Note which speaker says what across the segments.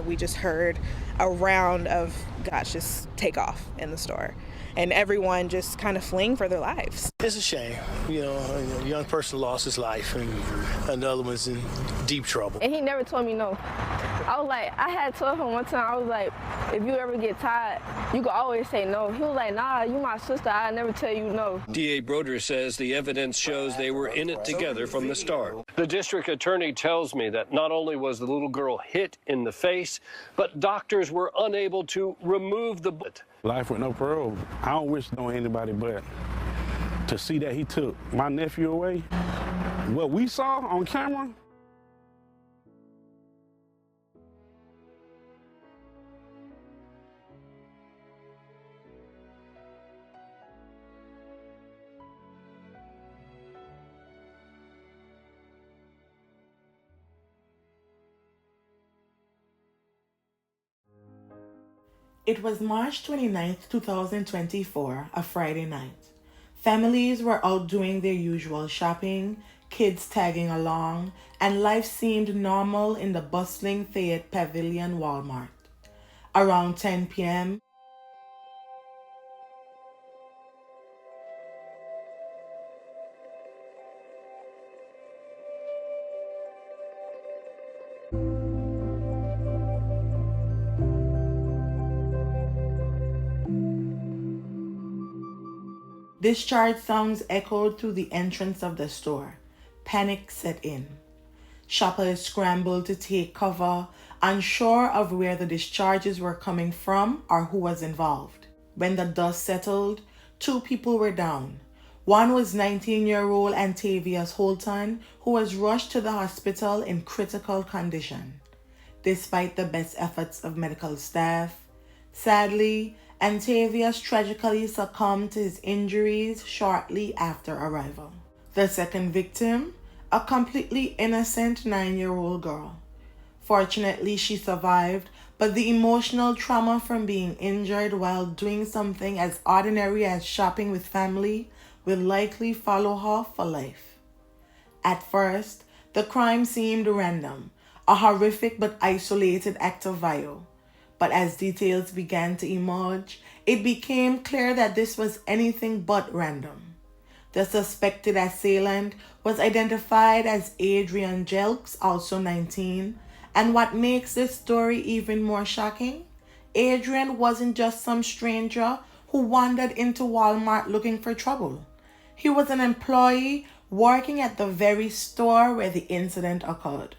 Speaker 1: We just heard a round of guns just take off in the store, and everyone just kind of fleeing for their lives.
Speaker 2: It's a shame. A young person lost his life, and another one's in deep trouble.
Speaker 3: And he never told me no. I had told him one time, I was like, if you ever get tired, you can always say no. He was like, nah, you my sister, I never tell you no.
Speaker 4: D.A. Broder says the evidence shows they were in it together from the start. The district attorney tells me that not only was the little girl hit in the face, but doctors were unable to remove the bullet.
Speaker 5: Life with no parole. I don't wish it on anybody, but to see that he took my nephew away, what we saw on camera,
Speaker 6: It was March 29th, 2024, a Friday night. Families were out doing their usual shopping, kids tagging along, and life seemed normal in the bustling Fayette Pavilion Walmart. Around 10 p.m., discharge sounds echoed through the entrance of the store. Panic set in. Shoppers scrambled to take cover, unsure of where the discharges were coming from or who was involved. When the dust settled, 2 people were down. One was 19-year-old Antavius Holton, who was rushed to the hospital in critical condition. Despite the best efforts of medical staff, sadly, Antavius tragically succumbed to his injuries shortly after arrival. The second victim, a completely innocent 9-year-old girl. Fortunately, she survived, but the emotional trauma from being injured while doing something as ordinary as shopping with family will likely follow her for life. At first, the crime seemed random, a horrific but isolated act of violence. But as details began to emerge, it became clear that this was anything but random. The suspected assailant was identified as Adrian Jelks, also 19, and what makes this story even more shocking, Adrian wasn't just some stranger who wandered into Walmart looking for trouble. He was an employee working at the very store where the incident occurred.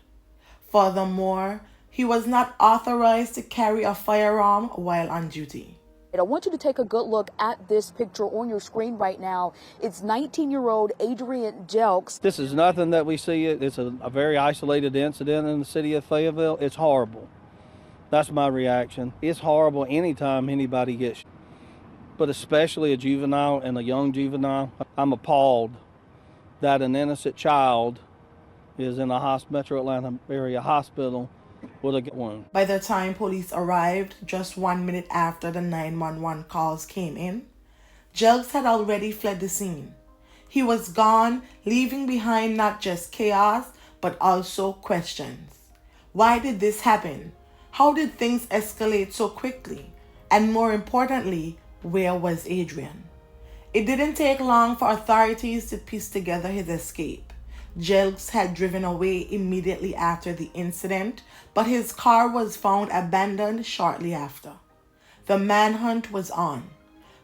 Speaker 6: Furthermore, he was not authorized to carry a firearm while on duty.
Speaker 7: I want you to take a good look at this picture on your screen right now. It's 19-year-old Adrian Jelks.
Speaker 8: This is nothing that we see. It's a very isolated incident in the city of Fayetteville. It's horrible. That's my reaction. It's horrible anytime anybody gets, but especially a juvenile and a young juvenile. I'm appalled that an innocent child is in a Metro Atlanta area hospital with a wound.
Speaker 6: By the time police arrived, just 1 minute after the 911 calls came in, Jelks had already fled the scene. He was gone, leaving behind not just chaos, but also questions. Why did this happen? How did things escalate so quickly? And more importantly, where was Adrian? It didn't take long for authorities to piece together his escape. Jelks had driven away immediately after the incident, but his car was found abandoned shortly after. The manhunt was on.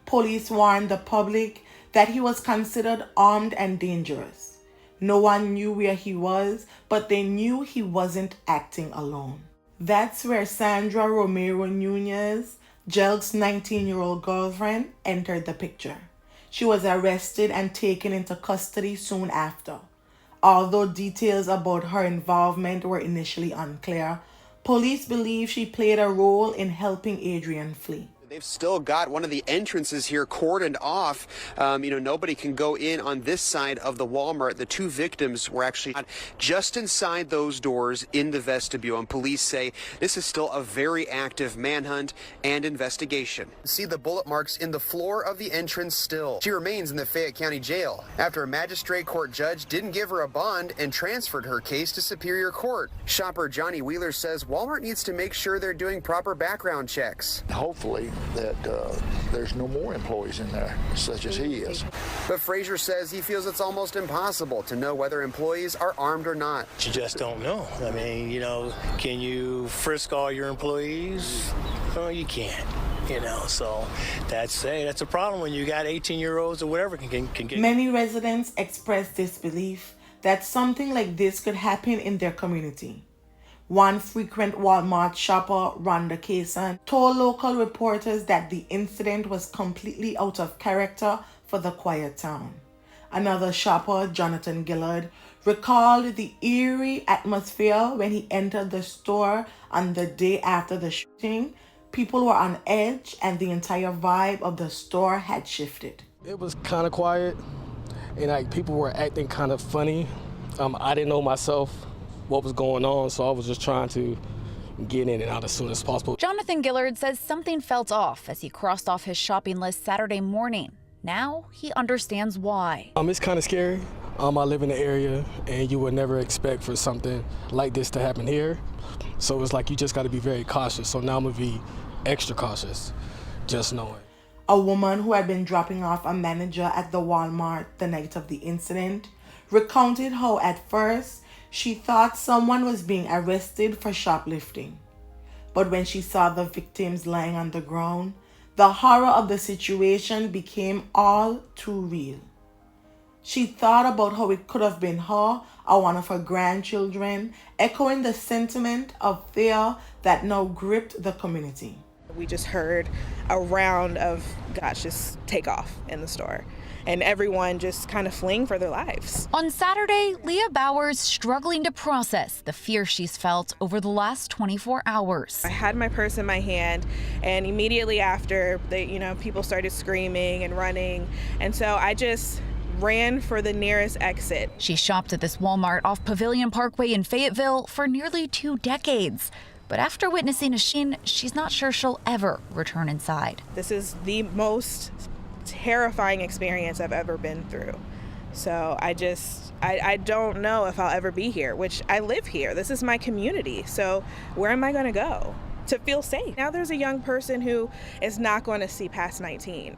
Speaker 6: Police warned the public that he was considered armed and dangerous. No one knew where he was, but they knew he wasn't acting alone. That's where Sandra Romero-Nunez, Jelks' 19-year-old girlfriend, entered the picture. She was arrested and taken into custody soon after. Although details about her involvement were initially unclear, police believe she played a role in helping Adrian flee.
Speaker 9: They've still got one of the entrances here cordoned off. Nobody can go in on this side of the Walmart. The two victims were actually just inside those doors in the vestibule, and police say this is still a very active manhunt and investigation. See the bullet marks in the floor of the entrance still. She remains in the Fayette County Jail after a magistrate court judge didn't give her a bond and transferred her case to Superior Court. Shopper Johnny Wheeler says Walmart needs to make sure they're doing proper background checks.
Speaker 10: Hopefully that there's no more employees in there such as he is.
Speaker 9: But Frazier says he feels it's almost impossible to know whether employees are armed or not.
Speaker 2: You just don't know. I mean, can you frisk all your employees? Oh, you can't. So that's a problem when you got 18-year-olds or whatever can get.
Speaker 6: Many residents expressed disbelief that something like this could happen in their community. One frequent Walmart shopper, Rhonda Kaysen, told local reporters that the incident was completely out of character for the quiet town. Another shopper, Jonathan Gillard, recalled the eerie atmosphere when he entered the store on the day after the shooting. People were on edge and the entire vibe of the store had shifted.
Speaker 11: It was kind of quiet and people were acting kind of funny. I didn't know myself what was going on, so I was just trying to get in and out as soon as possible.
Speaker 7: Jonathan Gillard says something felt off as he crossed off his shopping list Saturday morning. Now he understands why.
Speaker 11: It's kind of scary. I live in the area and you would never expect for something like this to happen here. So it's like you just got to be very cautious. So now I'm going to be extra cautious, just knowing.
Speaker 6: A woman who had been dropping off a manager at the Walmart the night of the incident recounted how at first she thought someone was being arrested for shoplifting. But when she saw the victims lying on the ground, the horror of the situation became all too real. She thought about how it could have been her or one of her grandchildren, echoing the sentiment of fear that now gripped the community.
Speaker 1: We just heard a round of just take off in the store, and everyone just kind of fleeing for their lives.
Speaker 7: On Saturday, Leah Bowers struggling to process the fear she's felt over the last 24 hours.
Speaker 1: I had my purse in my hand, and immediately after, people started screaming and running, and so I just ran for the nearest exit.
Speaker 7: She shopped at this Walmart off Pavilion Parkway in Fayetteville for nearly 2 decades. But after witnessing a scene, she's not sure she'll ever return inside.
Speaker 1: This is the most terrifying experience I've ever been through. So I don't know if I'll ever be here, which I live here. This is my community. So where am I going to go to feel safe? Now there's a young person who is not going to see past 19.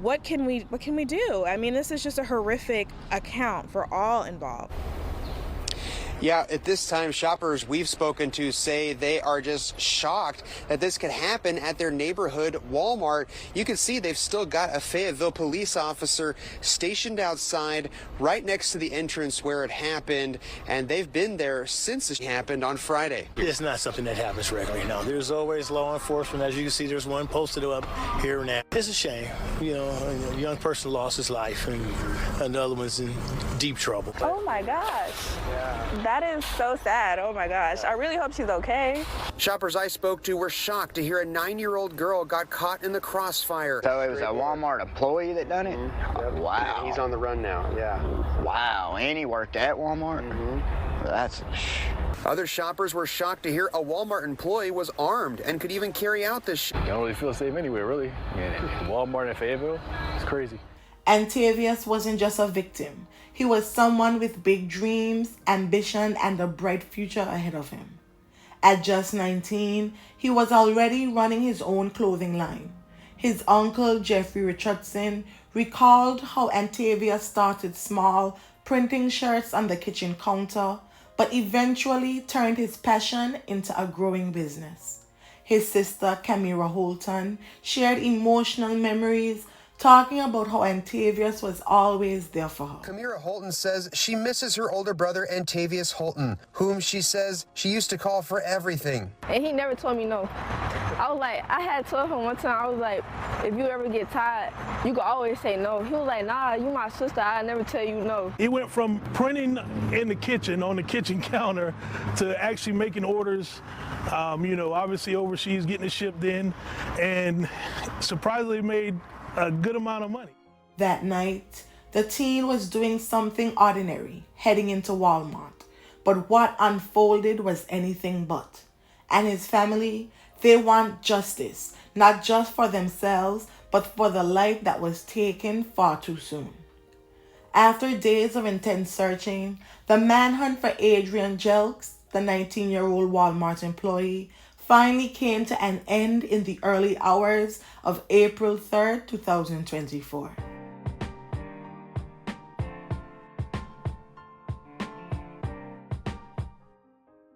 Speaker 1: What can we do? I mean, this is just a horrific account for all involved.
Speaker 9: Yeah, at this time, shoppers we've spoken to say they are just shocked that this could happen at their neighborhood Walmart. You can see they've still got a Fayetteville police officer stationed outside right next to the entrance where it happened, and they've been there since it happened on Friday.
Speaker 2: It's not something that happens regularly. No, there's always law enforcement. As you can see, there's one posted up here and there. It's a shame. A young person lost his life, and another one's in deep trouble.
Speaker 3: Oh my gosh. Yeah. That is so sad. Oh my gosh. I really hope she's okay.
Speaker 9: Shoppers I spoke to were shocked to hear a 9-year-old girl got caught in the crossfire.
Speaker 12: So it was a Walmart employee that done it?
Speaker 9: Mm-hmm.
Speaker 12: Wow.
Speaker 9: He's on the run now. Yeah.
Speaker 12: Wow. And he worked at Walmart? Mm-hmm. That's...
Speaker 9: Other shoppers were shocked to hear a Walmart employee was armed and could even carry out this.
Speaker 13: You don't really feel safe anywhere, really. Walmart in Fayetteville, it's crazy.
Speaker 6: Antavius wasn't just a victim. He was someone with big dreams, ambition, and a bright future ahead of him. At just 19, he was already running his own clothing line. His uncle, Jeffrey Richardson, recalled how Antavius started small, printing shirts on the kitchen counter, but eventually turned his passion into a growing business. His sister, Camira Holton, shared emotional memories talking about how Antavius was always there for her.
Speaker 9: Camira Holton says she misses her older brother, Antavius Holton, whom she says she used to call for everything.
Speaker 3: And he never told me no. I had told him one time, I was like, if you ever get tired, you can always say no. He was like, nah, you my sister, I never tell you no.
Speaker 5: It went from printing in the kitchen, on the kitchen counter, to actually making orders, obviously overseas, getting it shipped in. And
Speaker 14: surprisingly made a good amount of money.
Speaker 6: That night, the teen was doing something ordinary, heading into Walmart. But what unfolded was anything but. And his family, they want justice, not just for themselves, but for the life that was taken far too soon. After days of intense searching, the manhunt for Adrian Jelks, the 19-year-old Walmart employee, finally came to an end in the early hours of April 3rd, 2024.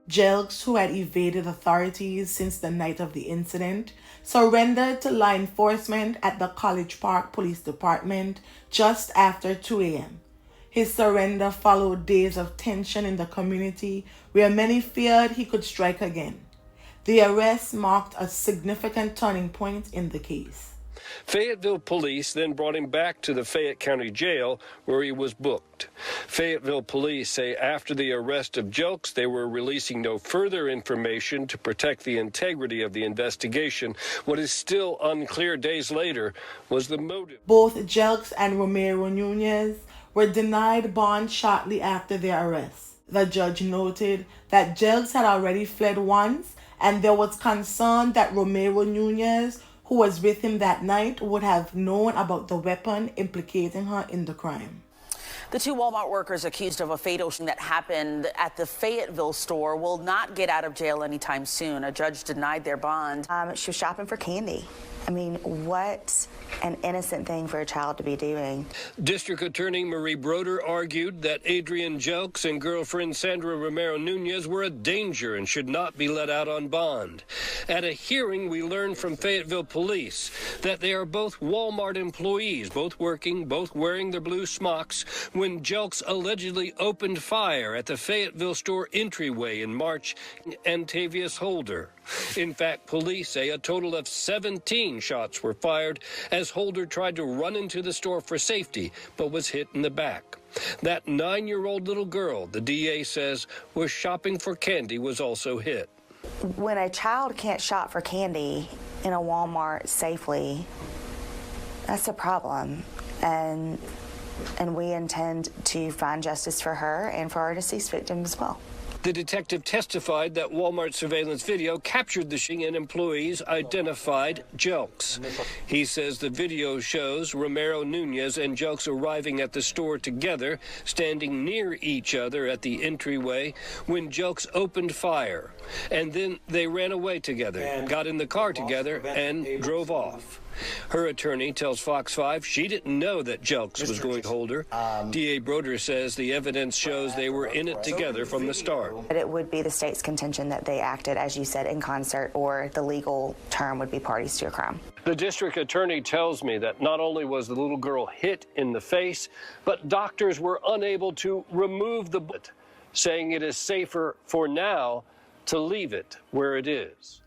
Speaker 6: Jelks, who had evaded authorities since the night of the incident, surrendered to law enforcement at the College Park Police Department just after 2 a.m. His surrender followed days of tension in the community where many feared he could strike again. The arrest marked a significant turning point in the case.
Speaker 4: Fayetteville police then brought him back to the Fayette County Jail, where he was booked. Fayetteville police say after the arrest of Jelks, they were releasing no further information to protect the integrity of the investigation. What is still unclear days later was the motive.
Speaker 6: Both Jelks and Romero-Nunez were denied bond shortly after their arrest. The judge noted that Jelks had already fled once, and there was concern that Romero-Nunez, who was with him that night, would have known about the weapon implicating her in the crime.
Speaker 15: The two Walmart workers accused of a fatal shooting that happened at the Fayetteville store will not get out of jail anytime soon. A judge denied their bond.
Speaker 16: She was shopping for candy. I mean, what an innocent thing for a child to be doing.
Speaker 4: District Attorney Marie Broder argued that Adrian Jelks and girlfriend Sandra Romero-Nunez were a danger and should not be let out on bond. At a hearing, we learned from Fayetteville police that they are both Walmart employees, both working, both wearing their blue smocks, when Jelks allegedly opened fire at the Fayetteville store entryway in March. Antavius Holton. In fact, police say a total of 17 shots were fired as Holder tried to run into the store for safety, but was hit in the back. That 9-year-old little girl, the DA says, was shopping for candy, was also hit.
Speaker 16: When a child can't shop for candy in a Walmart safely, that's a problem. And we intend to find justice for her and for our deceased victim as well.
Speaker 4: The detective testified that Walmart surveillance video captured the shooting and employees identified Jelks. He says the video shows Romero-Nunez and Jelks arriving at the store together, standing near each other at the entryway when Jelks opened fire. And then they ran away together, got in the car together, and drove off. Her attorney tells Fox 5 she didn't know that Jelks was going to hold her. DA Broder says the evidence shows they were in it together from the start.
Speaker 16: But it would be the state's contention that they acted, as you said, in concert, or the legal term would be parties to a crime.
Speaker 4: The district attorney tells me that not only was the little girl hit in the face, but doctors were unable to remove the bullet, saying it is safer for now to leave it where it is.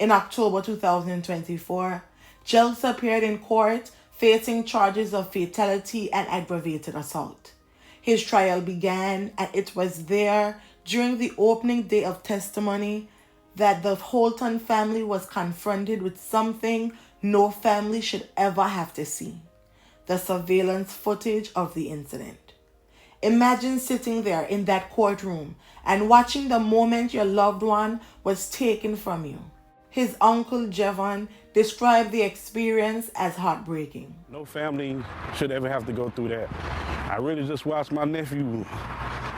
Speaker 6: In October 2024, Jelks appeared in court facing charges of fatality and aggravated assault. His trial began, and it was there during the opening day of testimony that the Holton family was confronted with something no family should ever have to see: the surveillance footage of the incident. Imagine sitting there in that courtroom and watching the moment your loved one was taken from you. His uncle, Jevon, described the experience as heartbreaking.
Speaker 5: No family should ever have to go through that. I really just watched my nephew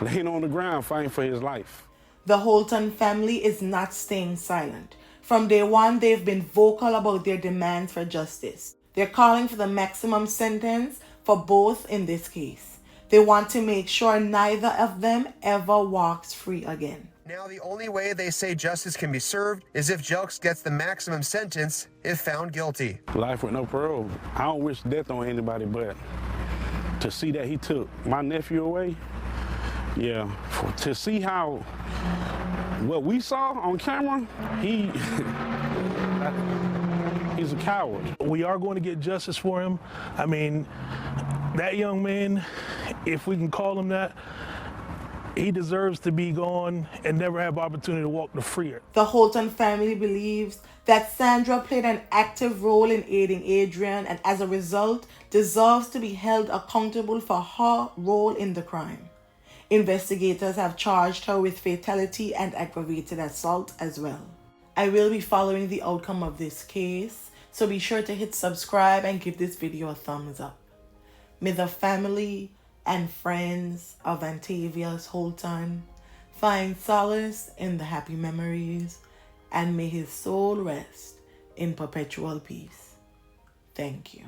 Speaker 5: laying on the ground fighting for his life.
Speaker 6: The Holton family is not staying silent. From day one, they've been vocal about their demands for justice. They're calling for the maximum sentence for both in this case. They want to make sure neither of them ever walks free again.
Speaker 9: Now, the only way they say justice can be served is if Jelks gets the maximum sentence if found guilty.
Speaker 5: Life with no parole. I don't wish death on anybody, but to see that he took my nephew away, yeah, to see how what we saw on camera, he's a coward.
Speaker 14: We are going to get justice for him. I mean, that young man, if we can call him that, He deserves to be gone and never have opportunity to walk the freer.
Speaker 6: The Holton family believes that Sandra played an active role in aiding Adrian and as a result deserves to be held accountable for her role in the crime. Investigators have charged her with fatality and aggravated assault as well. I will be following the outcome of this case, so be sure to hit subscribe and give this video a thumbs up. May the family and friends of Antavius Holton find solace in the happy memories, and may his soul rest in perpetual peace. Thank you.